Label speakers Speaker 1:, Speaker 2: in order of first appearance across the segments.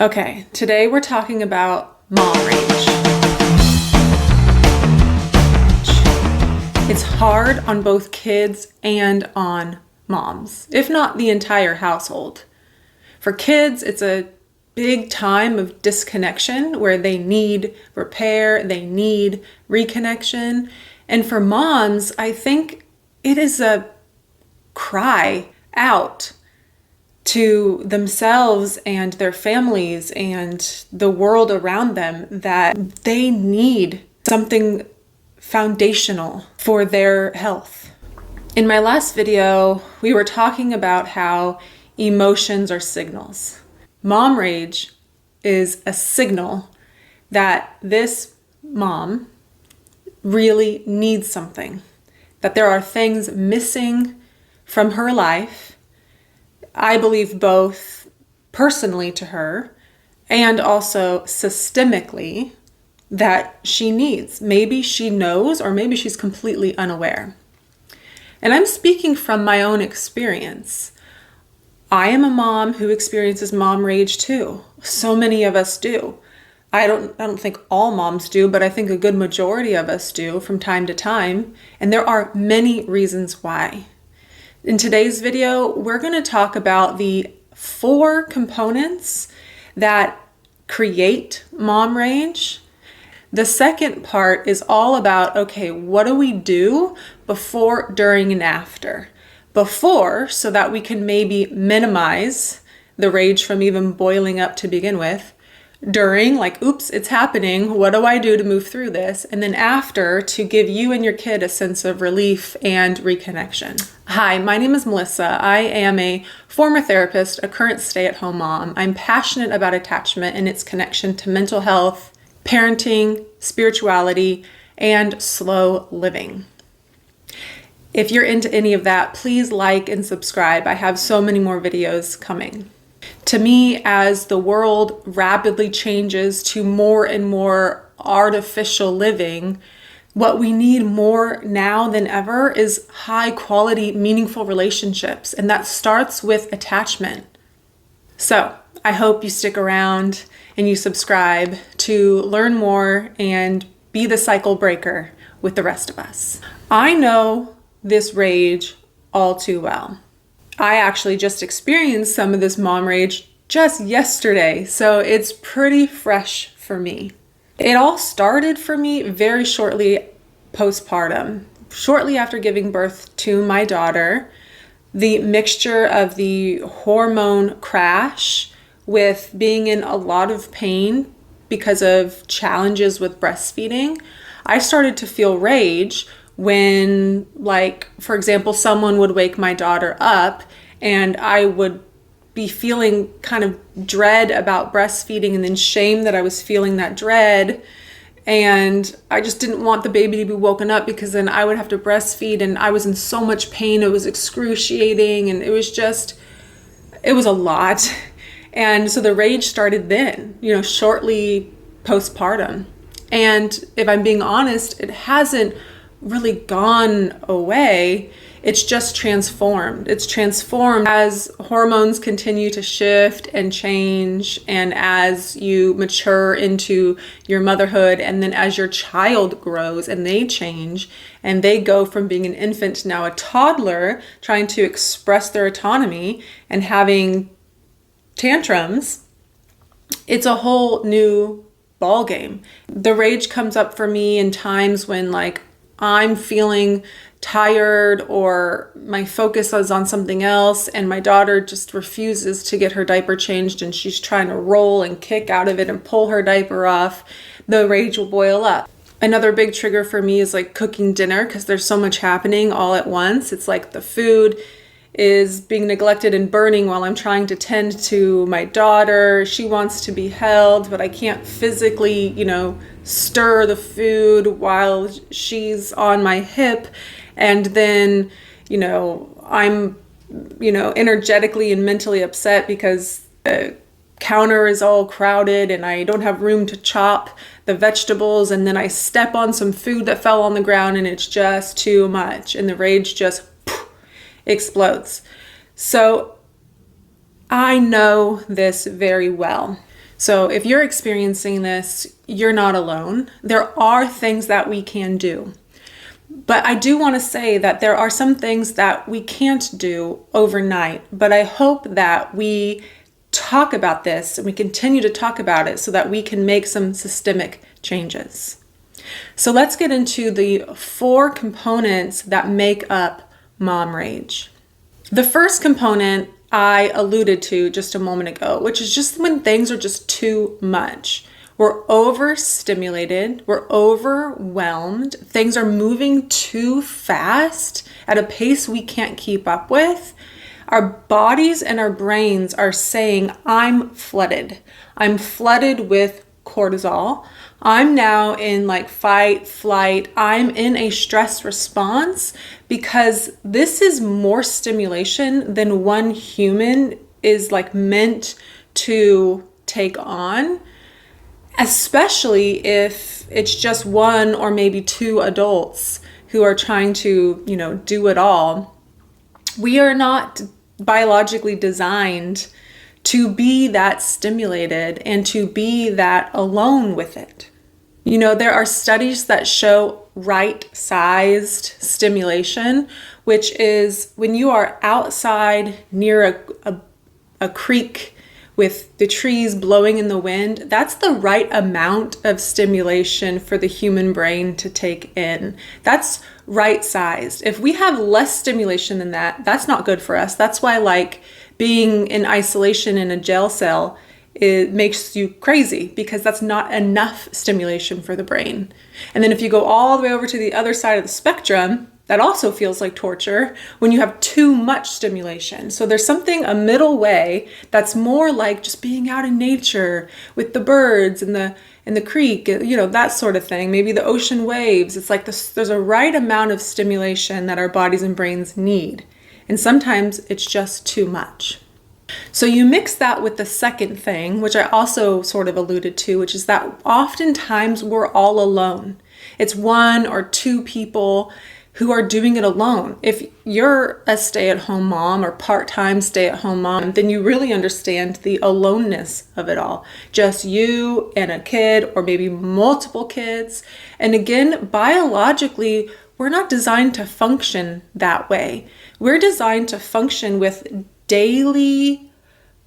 Speaker 1: Okay, today we're talking about mom rage. It's hard on both kids and on moms, if not the entire household. For kids, it's a big time of disconnection where they need repair, they need reconnection. And for moms, I think it is a cry out to themselves and their families and the world around them that they need something foundational for their health. In my last video, we were talking about how emotions are signals. Mom rage is a signal that this mom really needs something, that there are things missing from her life. I believe both personally to her and also systemically that she needs. Maybe she knows, or maybe she's completely unaware. And I'm speaking from my own experience. I am a mom who experiences mom rage too. So many of us do. I don't think all moms do, but I think a good majority of us do from time to time. And there are many reasons why. In today's video, we're going to talk about the 4 components that create mom rage. The second part is all about, okay, what do we do before, during, and after? Before, so that we can maybe minimize the rage from even boiling up to begin with. During, like, oops, it's happening. What do I do to move through this? And then after, to give you and your kid a sense of relief and reconnection. Hi, my name is Melissa. I am a former therapist, a current stay-at-home mom. I'm passionate about attachment and its connection to mental health, parenting, spirituality, and slow living. If you're into any of that, please like and subscribe. I have so many more videos coming. To me, as the world rapidly changes to more and more artificial living, what we need more now than ever is high quality, meaningful relationships. And that starts with attachment. So I hope you stick around and you subscribe to learn more and be the cycle breaker with the rest of us. I know this rage all too well. I actually just experienced some of this mom rage just yesterday, so it's pretty fresh for me. It all started for me very shortly postpartum. Shortly after giving birth to my daughter, the mixture of the hormone crash with being in a lot of pain because of challenges with breastfeeding, I started to feel rage when, like, for example, someone would wake my daughter up and I would be feeling kind of dread about breastfeeding and then shame that I was feeling that dread. And I just didn't want the baby to be woken up because then I would have to breastfeed and I was in so much pain. It was excruciating and it was a lot. And so the rage started then, shortly postpartum. And if I'm being honest, it hasn't really gone away. It's just transformed. It's transformed as hormones continue to shift and change, and as you mature into your motherhood, and then as your child grows and they change and they go from being an infant to now a toddler trying to express their autonomy and having tantrums. It's a whole new ball game. The rage comes up for me in times when, like, I'm feeling tired or my focus is on something else and my daughter just refuses to get her diaper changed and she's trying to roll and kick out of it and pull her diaper off. The rage will boil up. Another big trigger for me is like cooking dinner because there's so much happening all at once. It's like the food is being neglected and burning while I'm trying to tend to my daughter. She wants to be held, but I can't physically, stir the food while she's on my hip. And then, I'm, energetically and mentally upset because the counter is all crowded and I don't have room to chop the vegetables. And then I step on some food that fell on the ground and it's just too much. And the rage just explodes. So I know this very well. So if you're experiencing this, you're not alone. There are things that we can do. But I do want to say that there are some things that we can't do overnight. But I hope that we talk about this and we continue to talk about it so that we can make some systemic changes. So let's get into the 4 components that make up mom rage. The first component I alluded to just a moment ago, which is just when things are just too much. We're overstimulated, we're overwhelmed, things are moving too fast at a pace we can't keep up with. Our bodies and our brains are saying, I'm flooded. I'm flooded with cortisol. I'm now in like fight, flight. I'm in a stress response because this is more stimulation than one human is like meant to take on, especially if it's just 1 or maybe 2 adults who are trying to, do it all. We are not biologically designed to be that stimulated and to be that alone with it. There are studies that show right-sized stimulation, which is when you are outside near a creek with the trees blowing in the wind, that's the right amount of stimulation for the human brain to take in. That's right-sized. If we have less stimulation than that, that's not good for us. That's why being in isolation in a jail cell, it makes you crazy because that's not enough stimulation for the brain. And then if you go all the way over to the other side of the spectrum, that also feels like torture when you have too much stimulation. So there's a middle way that's more like just being out in nature with the birds and the creek, that sort of thing. Maybe the ocean waves. It's like there's a right amount of stimulation that our bodies and brains need. And sometimes it's just too much. So you mix that with the second thing, which I also sort of alluded to, which is that oftentimes we're all alone. It's 1 or 2 people who are doing it alone. If you're a stay-at-home mom or part-time stay-at-home mom, then you really understand the aloneness of it all. Just you and a kid or maybe multiple kids. And again, biologically, we're not designed to function that way. We're designed to function with daily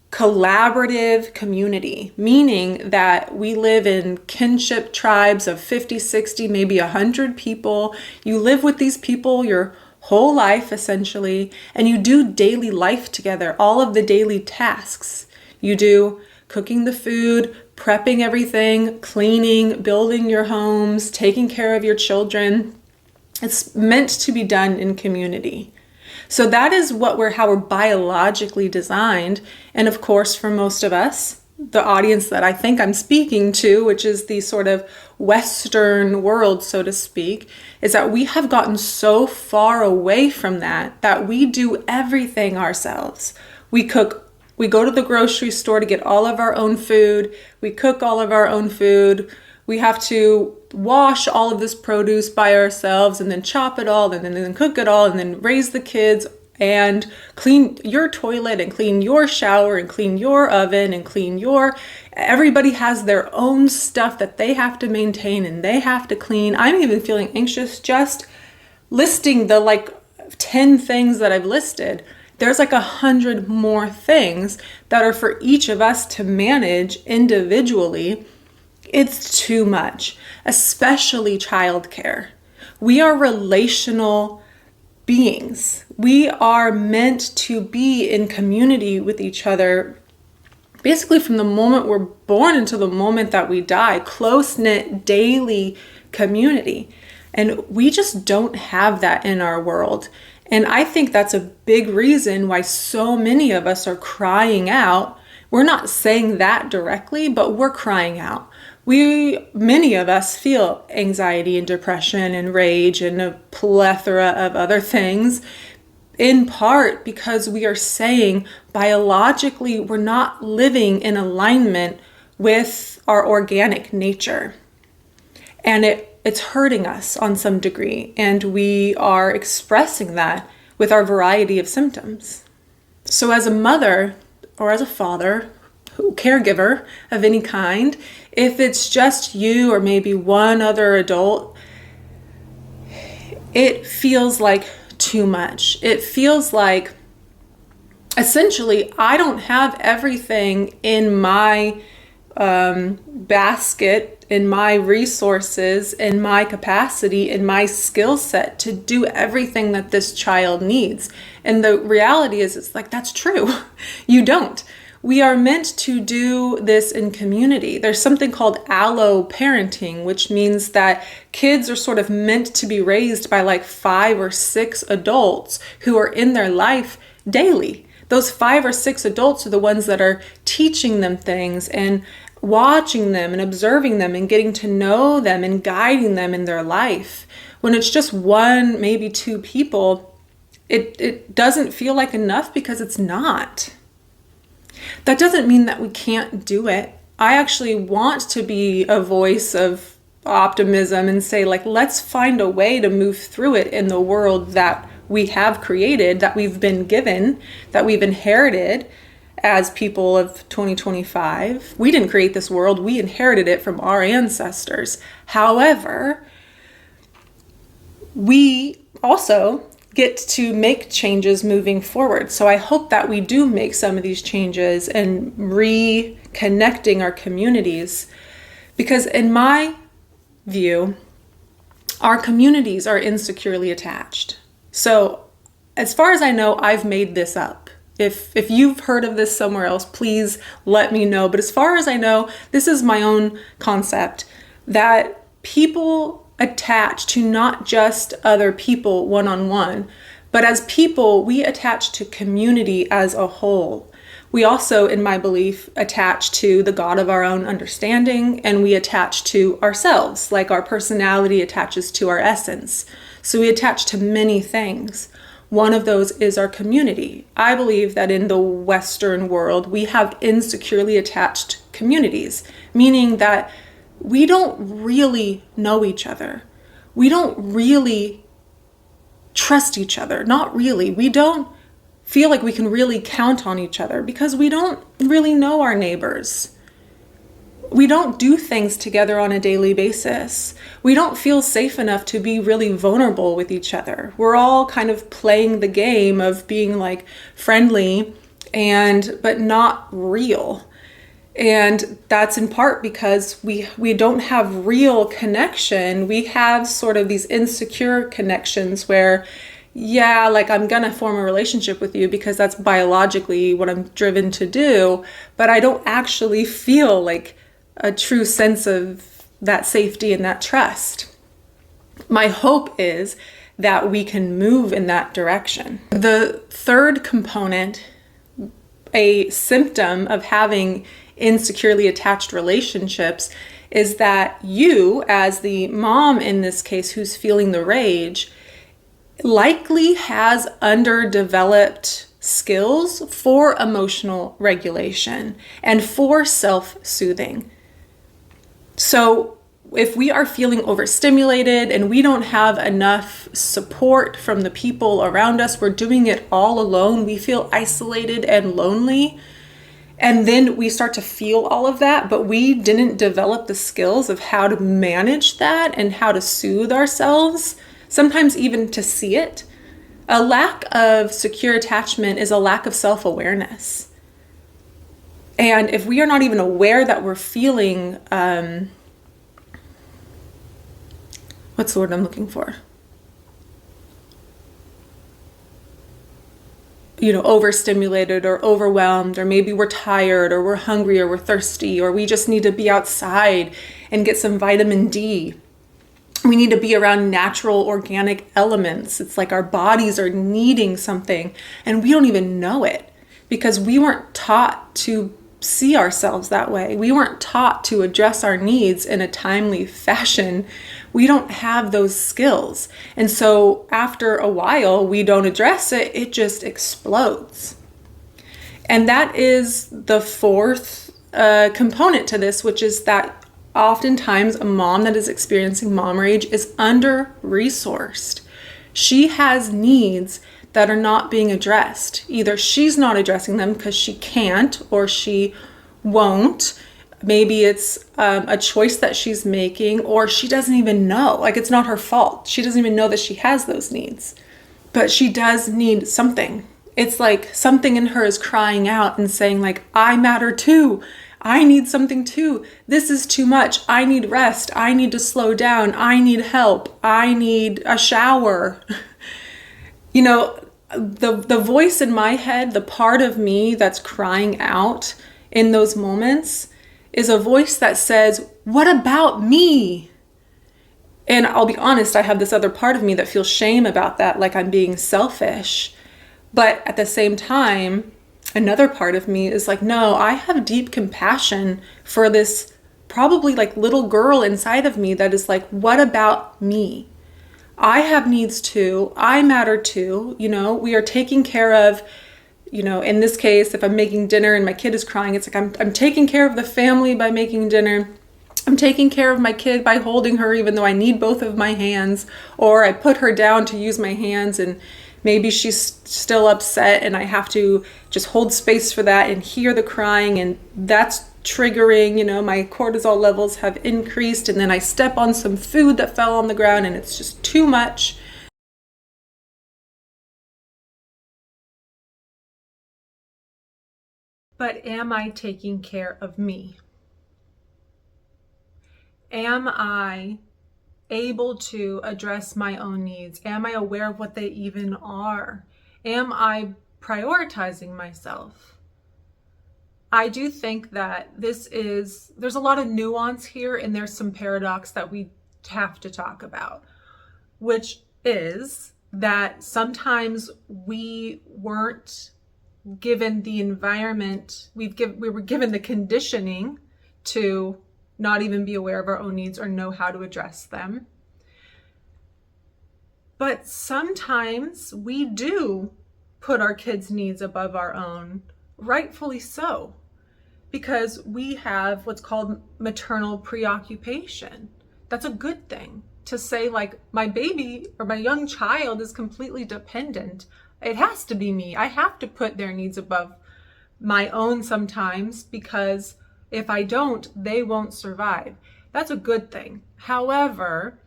Speaker 1: collaborative community, meaning that we live in kinship tribes of 50, 60, maybe 100 people. You live with these people your whole life, essentially, and you do daily life together, all of the daily tasks. You do cooking the food, prepping everything, cleaning, building your homes, taking care of your children. It's meant to be done in community. So that is how we're biologically designed. And of course, for most of us, the audience that I think I'm speaking to, which is the sort of Western world, so to speak, is that we have gotten so far away from that we do everything ourselves. We cook, we go to the grocery store to get all of our own food. We cook all of our own food. We have to wash all of this produce by ourselves and then chop it all and then cook it all and then raise the kids and clean your toilet and clean your shower and clean your oven and everybody has their own stuff that they have to maintain and they have to clean. I'm even feeling anxious just listing the 10 things that I've listed. There's 100 more things that are for each of us to manage individually. It's too much, especially childcare. We are relational beings. We are meant to be in community with each other, basically from the moment we're born until the moment that we die, close-knit daily community. And we just don't have that in our world. And I think that's a big reason why so many of us are crying out. We're not saying that directly, but we're crying out. Many of us feel anxiety and depression and rage and a plethora of other things, in part because we are saying biologically we're not living in alignment with our organic nature. And it's hurting us on some degree, and we are expressing that with our variety of symptoms. So as a mother or as a father, caregiver of any kind, if it's just you or maybe one other adult, it feels like too much. It feels like essentially I don't have everything in my basket, in my resources, in my capacity, in my skill set to do everything that this child needs. And the reality is, it's like, that's true. You don't. We are meant to do this in community. There's something called allo parenting, which means that kids are sort of meant to be raised by like 5 or 6 adults who are in their life daily. Those 5 or 6 adults are the ones that are teaching them things and watching them and observing them and getting to know them and guiding them in their life. When it's just 1, maybe 2 people, it doesn't feel like enough because it's not. That doesn't mean that we can't do it. I actually want to be a voice of optimism and say, like, let's find a way to move through it in the world that we have created, that we've been given, that we've inherited as people of 2025. We didn't create this world. We inherited it from our ancestors. However, we also get to make changes moving forward. So I hope that we do make some of these changes and reconnecting our communities, because in my view, our communities are insecurely attached. So as far as I know, I've made this up. If you've heard of this somewhere else, please let me know. But as far as I know, this is my own concept, that people attach to not just other people one-on-one, but as people, we attach to community as a whole. We also, in my belief, attach to the God of our own understanding, and we attach to ourselves, like our personality attaches to our essence. So we attach to many things. One of those is our community. I believe that in the Western world, we have insecurely attached communities, meaning that we don't really know each other. We don't really trust each other. Not really. We don't feel like we can really count on each other because we don't really know our neighbors. We don't do things together on a daily basis. We don't feel safe enough to be really vulnerable with each other. We're all kind of playing the game of being like friendly but not real. And that's in part because we don't have real connection. We have sort of these insecure connections where, yeah, like I'm gonna form a relationship with you because that's biologically what I'm driven to do, but I don't actually feel like a true sense of that safety and that trust. My hope is that we can move in that direction. The third component, a symptom of having insecurely attached relationships, is that you, as the mom in this case who's feeling the rage, likely has underdeveloped skills for emotional regulation and for self-soothing. So if we are feeling overstimulated and we don't have enough support from the people around us, we're doing it all alone, we feel isolated and lonely, and then we start to feel all of that, but we didn't develop the skills of how to manage that and how to soothe ourselves, sometimes even to see it. A lack of secure attachment is a lack of self-awareness. And if we are not even aware that we're feeling, what's the word I'm looking for? Overstimulated or overwhelmed, or maybe we're tired or we're hungry or we're thirsty, or we just need to be outside and get some vitamin D. We need to be around natural organic elements. It's like our bodies are needing something and we don't even know it because we weren't taught to see ourselves that way. We weren't taught to address our needs in a timely fashion. We don't have those skills. And so after a while, we don't address it, it just explodes. And that is the fourth component to this, which is that oftentimes a mom that is experiencing mom rage is under-resourced. She has needs that are not being addressed. Either she's not addressing them because she can't, or she won't. Maybe it's a choice that she's making, or she doesn't even know. Like, it's not her fault. She doesn't even know that she has those needs. But she does need something. It's like something in her is crying out and saying, like, I matter too. I need something too. This is too much. I need rest. I need to slow down. I need help. I need a shower. You know, the voice in my head, the part of me that's crying out in those moments, is a voice that says, what about me? And I'll be honest, I have this other part of me that feels shame about that, like I'm being selfish. But at the same time, another part of me is like, no, I have deep compassion for this probably like little girl inside of me that is like, what about me? I have needs too. I matter too. You know, we are taking care of, you know, in this case, if I'm making dinner and my kid is crying, it's like I'm taking care of the family by making dinner. I'm taking care of my kid by holding her even though I need both of my hands, or I put her down to use my hands and maybe she's still upset and I have to just hold space for that and hear the crying, and that's triggering, you know, my cortisol levels have increased, and then I step on some food that fell on the ground and it's just too much. But am I taking care of me? Am I able to address my own needs? Am I aware of what they even are? Am I prioritizing myself? I do think that there's a lot of nuance here, and there's some paradox that we have to talk about, which is that sometimes we weren't given the environment, we were given the conditioning to not even be aware of our own needs or know how to address them. But sometimes we do put our kids' needs above our own, rightfully so, because we have what's called maternal preoccupation. That's a good thing to say, like, my baby or my young child is completely dependent. It has to be me. I have to put their needs above my own sometimes, because if I don't, they won't survive. That's a good thing. However,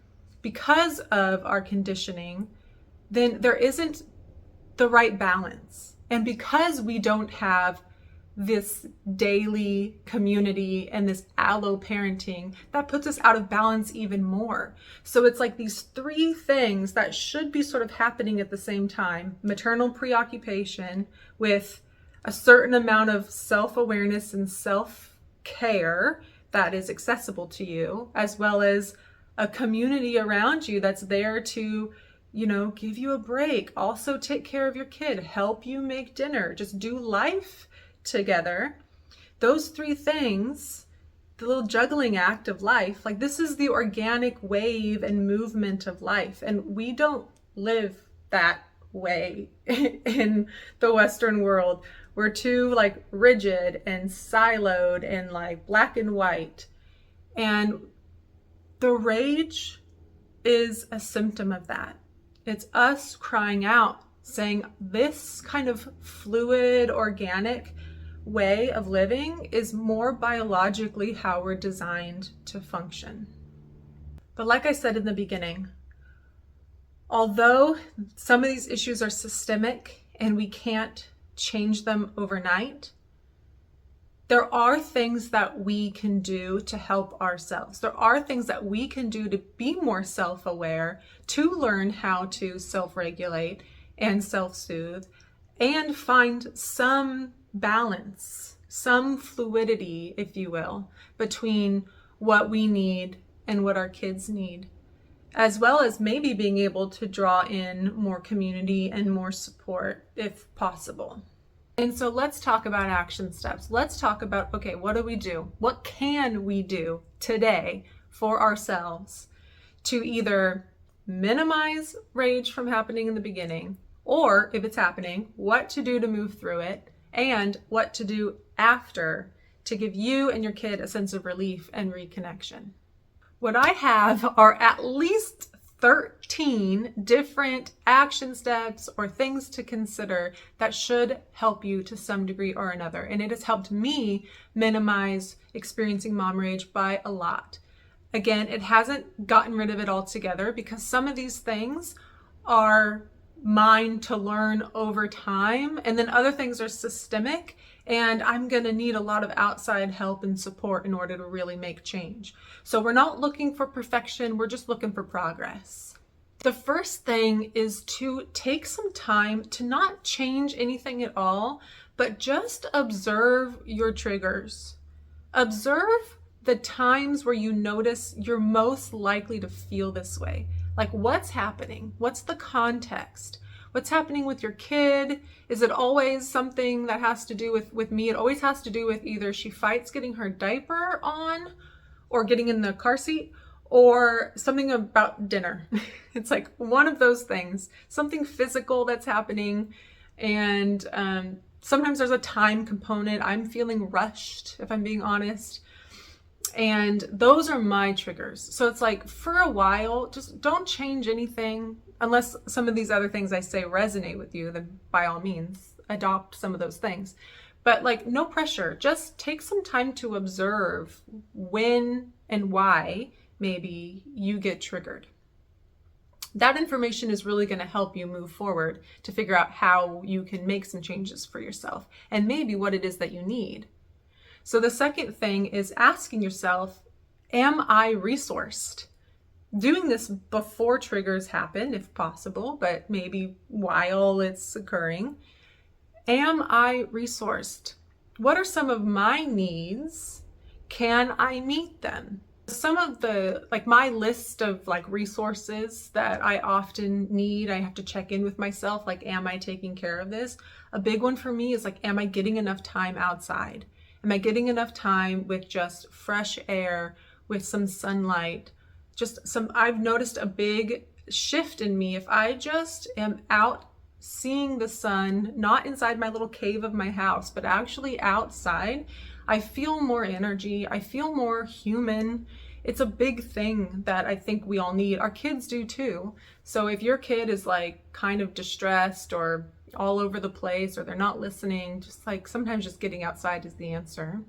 Speaker 1: because of our conditioning, then there isn't the right balance. And because we don't have this daily community and this allo parenting, that puts us out of balance even more. So it's like these three things that should be sort of happening at the same time: maternal preoccupation with a certain amount of self-awareness and self-care that is accessible to you, as well as a community around you that's there to, you know, give you a break, also take care of your kid, help you make dinner, just do life together. Those three things, the little juggling act of life, like, this is the organic wave and movement of life. And we don't live that way in the Western world. We're too like rigid and siloed and like black and white. And the rage is a symptom of that. It's us crying out, saying this kind of fluid, organic way of living is more biologically how we're designed to function. But like I said in the beginning, although some of these issues are systemic and we can't change them overnight, there are things that we can do to help ourselves. There are things that we can do to be more self-aware, to learn how to self-regulate and self-soothe, and find some balance, some fluidity, if you will, between what we need and what our kids need, as well as maybe being able to draw in more community and more support if possible. And so let's talk about action steps. Let's talk about, okay, what do we do? What can we do today for ourselves to either minimize rage from happening in the beginning, or if it's happening, what to do to move through it, and what to do after to give you and your kid a sense of relief and reconnection. What I have are at least 13 different action steps or things to consider that should help you to some degree or another. And it has helped me minimize experiencing mom rage by a lot. Again, it hasn't gotten rid of it altogether because some of these things are mine to learn over time, and then other things are systemic, and I'm going to need a lot of outside help and support in order to really make change. So we're not looking for perfection, we're just looking for progress. The first thing is to take some time to not change anything at all, but just observe your triggers. Observe the times where you notice you're most likely to feel this way. Like, what's happening? What's the context? What's happening with your kid? Is it always something that has to do with me? It always has to do with either she fights getting her diaper on or getting in the car seat, or something about dinner. It's like one of those things, something physical that's happening. And sometimes there's a time component. I'm feeling rushed, if I'm being honest. And those are my triggers. So it's like, for a while, just don't change anything unless some of these other things I say resonate with you, then by all means, adopt some of those things. But like, no pressure. Just take some time to observe when and why maybe you get triggered. That information is really going to help you move forward to figure out how you can make some changes for yourself and maybe what it is that you need. So the second thing is asking yourself, am I resourced? Doing this before triggers happen, if possible, but maybe while it's occurring. Am I resourced? What are some of my needs? Can I meet them? Some of the, like my list of like resources that I often need, I have to check in with myself, like, am I taking care of this? A big one for me is like, am I getting enough time outside? Am I getting enough time with just fresh air, with some sunlight? I've noticed a big shift in me. If I just am out seeing the sun, not inside my little cave of my house, but actually outside, I feel more energy. I feel more human. It's a big thing that I think we all need. Our kids do too. So if your kid is like kind of distressed or all over the place, or they're not listening, just like sometimes just getting outside is the answer.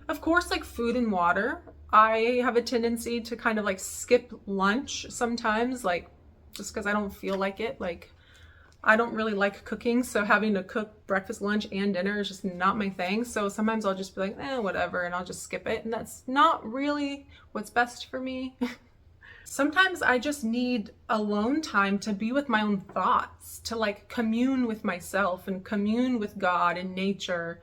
Speaker 1: Of course, like food and water. I have a tendency to kind of like skip lunch sometimes, like just because I don't feel like it. Like, I don't really like cooking, so having to cook breakfast, lunch, and dinner is just not my thing. So sometimes I'll just be like, whatever, and I'll just skip it. And that's not really what's best for me. Sometimes I just need alone time to be with my own thoughts, to like commune with myself and commune with God and nature.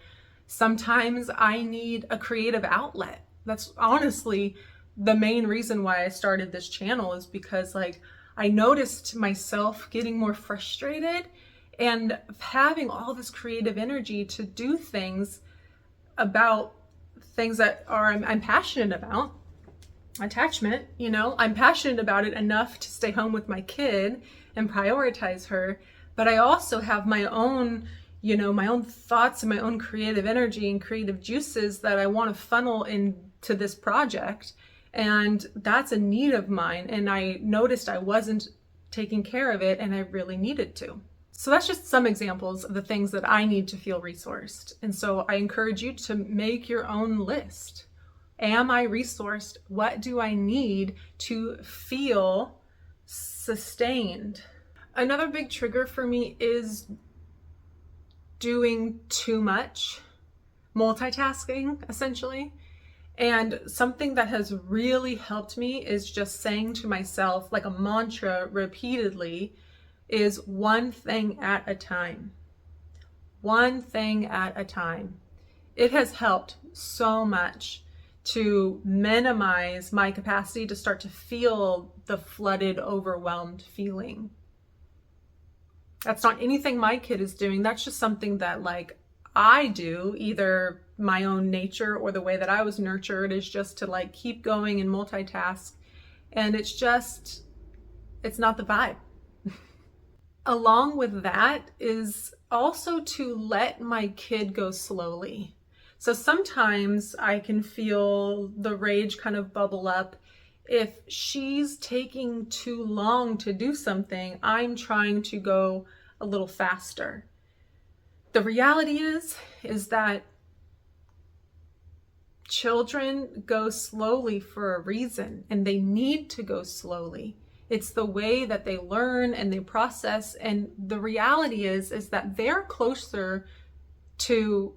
Speaker 1: Sometimes I need a creative outlet. That's honestly the main reason why I started this channel, is because like I noticed myself getting more frustrated and having all this creative energy to do things about things that I'm passionate about. Attachment, I'm passionate about it enough to stay home with my kid and prioritize her, but I also have my own, my own thoughts and my own creative energy and creative juices that I want to funnel into this project. And that's a need of mine. And I noticed I wasn't taking care of it, and I really needed to. So that's just some examples of the things that I need to feel resourced. And so I encourage you to make your own list. Am I resourced? What do I need to feel sustained? Another big trigger for me is doing too much, multitasking, essentially. And something that has really helped me is just saying to myself, like a mantra repeatedly, is one thing at a time. One thing at a time. It has helped so much to minimize my capacity to start to feel the flooded, overwhelmed feeling. That's not anything my kid is doing. That's just something that like I do, either my own nature or the way that I was nurtured is just to like keep going and multitask. And it's not the vibe. Along with that is also to let my kid go slowly. So sometimes I can feel the rage kind of bubble up If she's taking too long to do something, I'm trying to go a little faster. The reality is that children go slowly for a reason, and they need to go slowly. It's the way that they learn and they process. And the reality is that they're closer to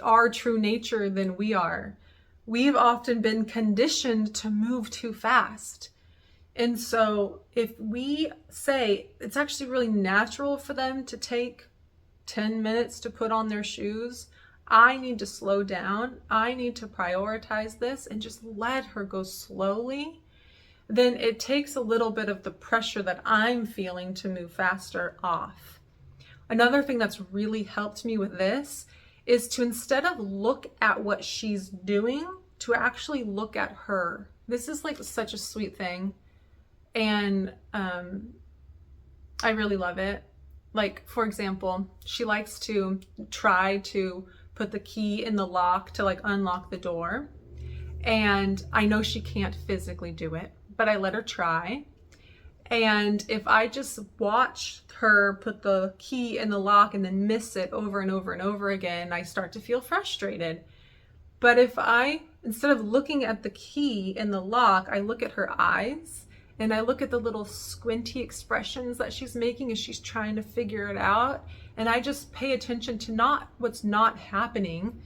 Speaker 1: our true nature than we are. We've often been conditioned to move too fast. And so if we say it's actually really natural for them to take 10 minutes to put on their shoes, I need to slow down, I need to prioritize this and just let her go slowly, then it takes a little bit of the pressure that I'm feeling to move faster off. Another thing that's really helped me with this is to, instead of look at what she's doing, to actually look at her. This is like such a sweet thing. And I really love it. Like, for example, she likes to try to put the key in the lock to like unlock the door. And I know she can't physically do it, but I let her try. And if I just watch her put the key in the lock and then miss it over and over and over again, I start to feel frustrated. But if I, instead of looking at the key in the lock, I look at her eyes and I look at the little squinty expressions that she's making as she's trying to figure it out. And I just pay attention to not what's not happening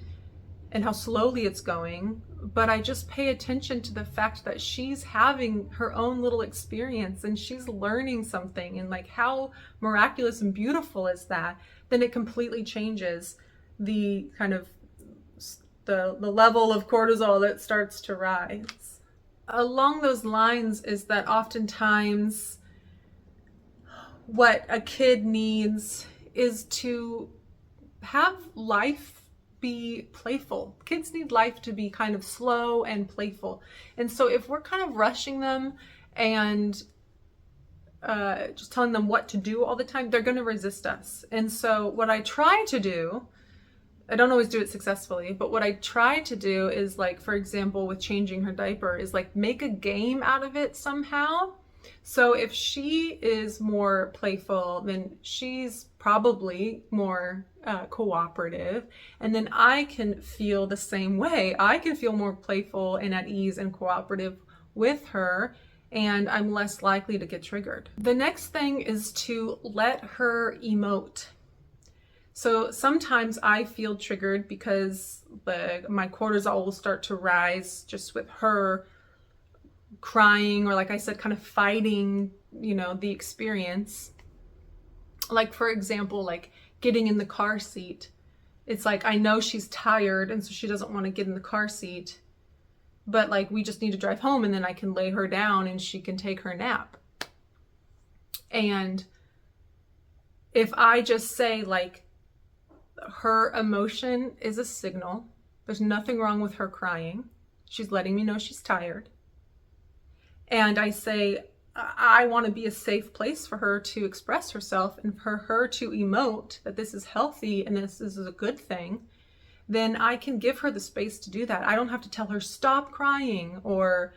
Speaker 1: and how slowly it's going, but I just pay attention to the fact that she's having her own little experience and she's learning something, and like, how miraculous and beautiful is that? Then it completely changes the kind of the level of cortisol that starts to rise. Along those lines is that oftentimes what a kid needs is to have life be playful. Kids need life to be kind of slow and playful. And so if we're kind of rushing them and just telling them what to do all the time, they're going to resist us. And so what I try to do, I don't always do it successfully, but what I try to do is, like, for example, with changing her diaper, is like make a game out of it somehow. So if she is more playful, then she's probably more cooperative. And then I can feel the same way. I can feel more playful and at ease and cooperative with her, and I'm less likely to get triggered. The next thing is to let her emote. So sometimes I feel triggered because my cortisol will start to rise just with her crying, or like I said, kind of fighting, the experience. Like, for example, like getting in the car seat. It's like, I know she's tired and so she doesn't want to get in the car seat, but like, we just need to drive home and then I can lay her down and she can take her nap. And if I just say, like, her emotion is a signal, there's nothing wrong with her crying, she's letting me know she's tired, and I say, I want to be a safe place for her to express herself and for her to emote that this is healthy and this is a good thing, then I can give her the space to do that. I don't have to tell her stop crying or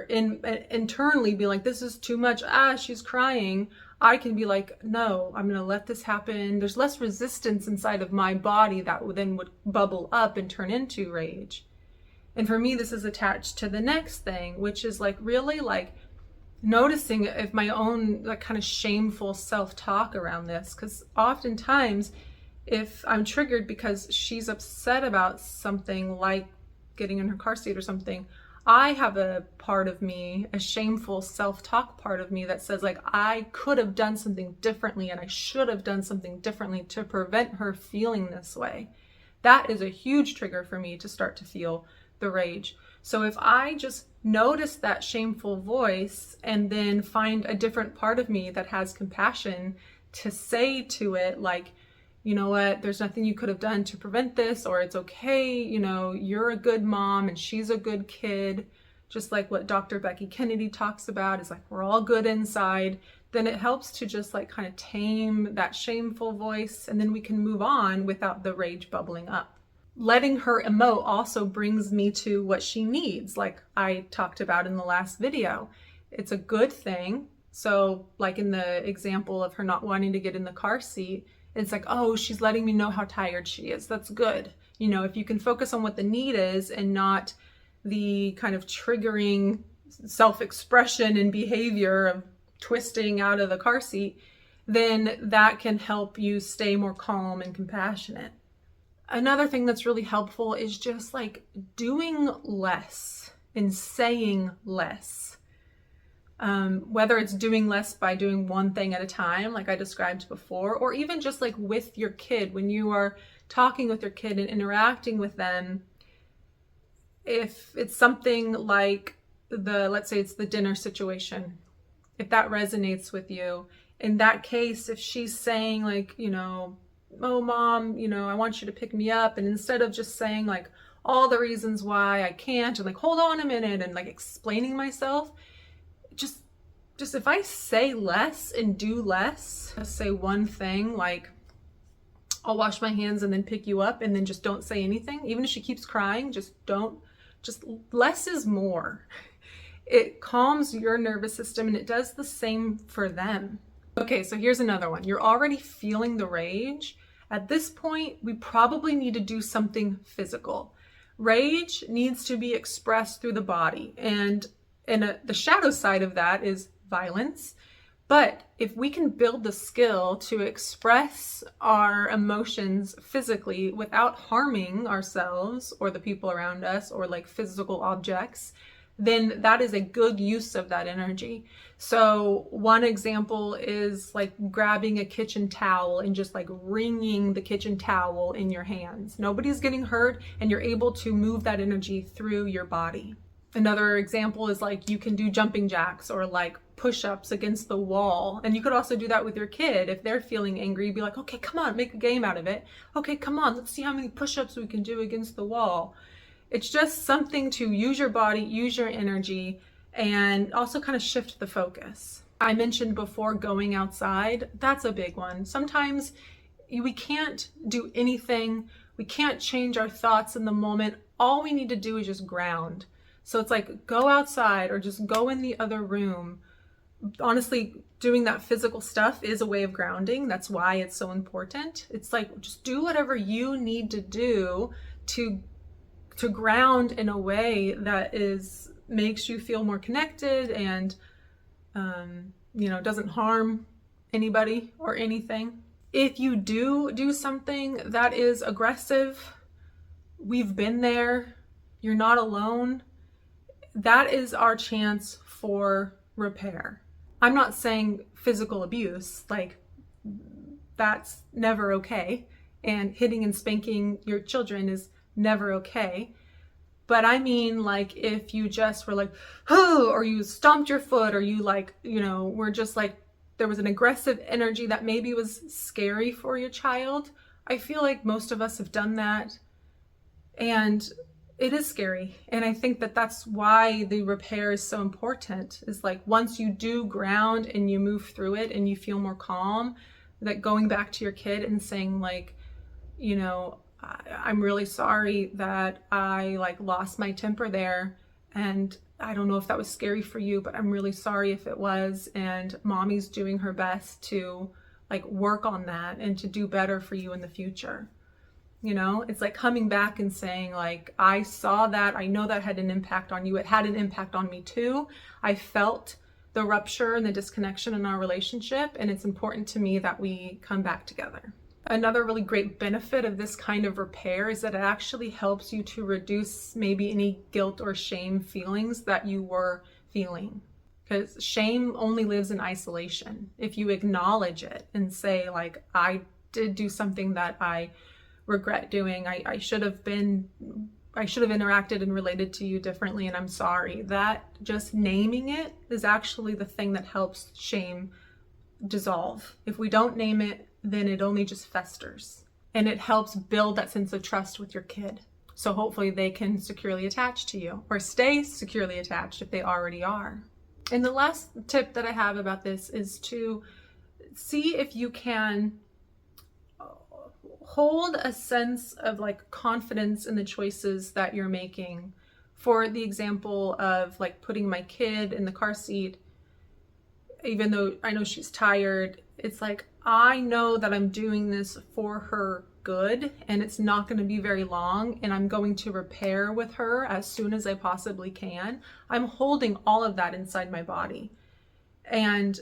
Speaker 1: internally be like, this is too much, she's crying. I can be like, no, I'm going to let this happen. There's less resistance inside of my body that then would bubble up and turn into rage. And for me, this is attached to the next thing, which is like really like noticing if my own like kind of shameful self-talk around this. Because oftentimes if I'm triggered because she's upset about something like getting in her car seat or something, I have a part of me, a shameful self-talk part of me that says, like, I could have done something differently and I should have done something differently to prevent her feeling this way. That is a huge trigger for me to start to feel the rage. So if I just notice that shameful voice and then find a different part of me that has compassion to say to it, like, you know what, there's nothing you could have done to prevent this, or it's okay, you're a good mom and she's a good kid, just like what Dr. Becky Kennedy talks about, is like, we're all good inside, then it helps to just like kind of tame that shameful voice, and then we can move on without the rage bubbling up. letting her emote also brings me to what she needs, like I talked about in the last video. It's a good thing. So like in the example of her not wanting to get in the car seat, it's like, oh, she's letting me know how tired she is. That's good. You know, if you can focus on what the need is and not the kind of triggering self-expression and behavior of twisting out of the car seat, then that can help you stay more calm and compassionate. Another thing that's really helpful is just like doing less and saying less. Whether it's doing less by doing one thing at a time, like I described before, or even just like with your kid, when you are talking with your kid and interacting with them, if it's something like let's say it's the dinner situation, if that resonates with you, in that case, if she's saying like, you know, oh mom, you know, I want you to pick me up, and instead of just saying like all the reasons why I can't and like hold on a minute and like explaining myself, just if I say less and do less, just say one thing like I'll wash my hands and then pick you up, and then just don't say anything. Even if she keeps crying, just less is more. It calms your nervous system and it does the same for them. Okay, so here's another one. You're already feeling the rage. At this point, we probably need to do something physical. Rage needs to be expressed through the body, and the shadow side of that is violence. But if we can build the skill to express our emotions physically without harming ourselves or the people around us or like physical objects, then that is a good use of that energy. So one example is like grabbing a kitchen towel and just like wringing the kitchen towel in your hands. Nobody's getting hurt, and you're able to move that energy through your body. Another example is like you can do jumping jacks or like push-ups against the wall. And you could also do that with your kid. If they're feeling angry, be like, okay, come on, make a game out of it. Okay, come on, let's see how many push-ups we can do against the wall. It's just something to use your body, use your energy, and also kind of shift the focus. I mentioned before going outside. That's a big one. Sometimes we can't do anything. We can't change our thoughts in the moment. All we need to do is just ground. So it's like go outside or just go in the other room. Honestly, doing that physical stuff is a way of grounding. That's why it's so important. It's like just do whatever you need to do to ground in a way that makes you feel more connected and doesn't harm anybody or anything. If you do something that is aggressive, we've been there, you're not alone. That is our chance for repair. I'm not saying physical abuse, like that's never okay, and hitting and spanking your children is never okay. But I mean, like, if you just were like, oh, or you stomped your foot, or you like, were just like, there was an aggressive energy that maybe was scary for your child. I feel like most of us have done that. And it is scary. And I think that that's why the repair is so important, is like once you do ground and you move through it and you feel more calm, that going back to your kid and saying like, I'm really sorry that I like lost my temper there. And I don't know if that was scary for you, but I'm really sorry if it was. And mommy's doing her best to like work on that and to do better for you in the future. It's like coming back and saying like, I saw that, I know that had an impact on you. It had an impact on me too. I felt the rupture and the disconnection in our relationship, and it's important to me that we come back together. Another really great benefit of this kind of repair is that it actually helps you to reduce maybe any guilt or shame feelings that you were feeling. Because shame only lives in isolation. If you acknowledge it and say like, I did do something that I regret doing, I should have interacted and related to you differently, and I'm sorry. That just naming it is actually the thing that helps shame dissolve. If we don't name it, then it only just festers, and it helps build that sense of trust with your kid. So hopefully they can securely attach to you, or stay securely attached if they already are. And the last tip that I have about this is to see if you can hold a sense of like confidence in the choices that you're making. For the example of like putting my kid in the car seat, even though I know she's tired, it's like, I know that I'm doing this for her good and it's not going to be very long, and I'm going to repair with her as soon as I possibly can. I'm holding all of that inside my body. And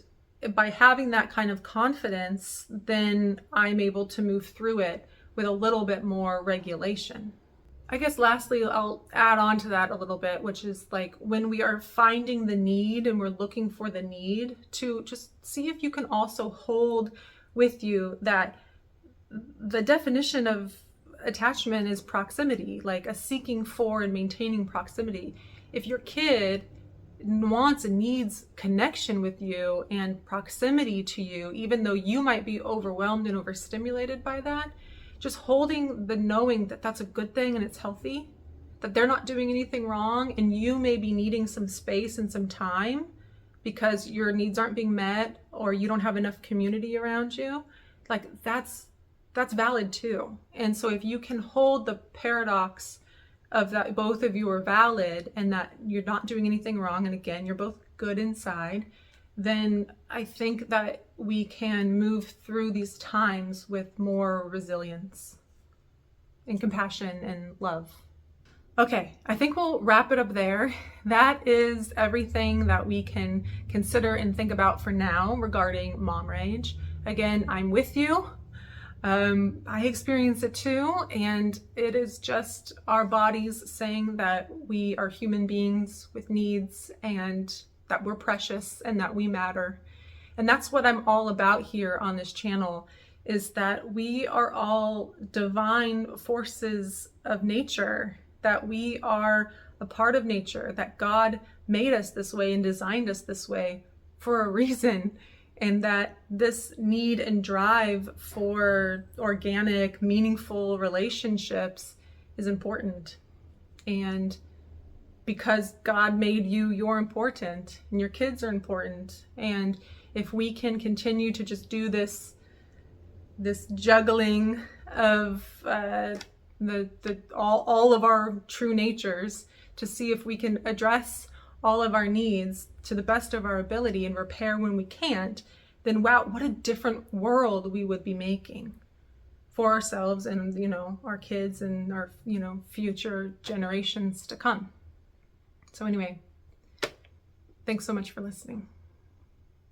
Speaker 1: by having that kind of confidence, then I'm able to move through it with a little bit more regulation. I guess lastly, I'll add on to that a little bit, which is like when we are finding the need and we're looking for the need, to just see if you can also hold with you that the definition of attachment is proximity, like a seeking for and maintaining proximity. If your kid wants and needs connection with you and proximity to you, even though you might be overwhelmed and overstimulated by that, just holding the knowing that that's a good thing and it's healthy, that they're not doing anything wrong, and you may be needing some space and some time because your needs aren't being met or you don't have enough community around you, like that's valid too. And so if you can hold the paradox of that both of you are valid and that you're not doing anything wrong, and again, you're both good inside, then I think that we can move through these times with more resilience and compassion and love. Okay, I think we'll wrap it up there. That is everything that we can consider and think about for now regarding mom rage. Again, I'm with you. I experience it too, and it is just our bodies saying that we are human beings with needs and that we're precious and that we matter. And that's what I'm all about here on this channel, is that we are all divine forces of nature, that we are a part of nature, that God made us this way and designed us this way for a reason. And that this need and drive for organic, meaningful relationships is important. And because God made you, you're important, and your kids are important. And if we can continue to just do this juggling of all of our true natures to see if we can address all of our needs to the best of our ability and repair when we can't, then wow, what a different world we would be making for ourselves and, our kids and our, future generations to come. So anyway, thanks so much for listening.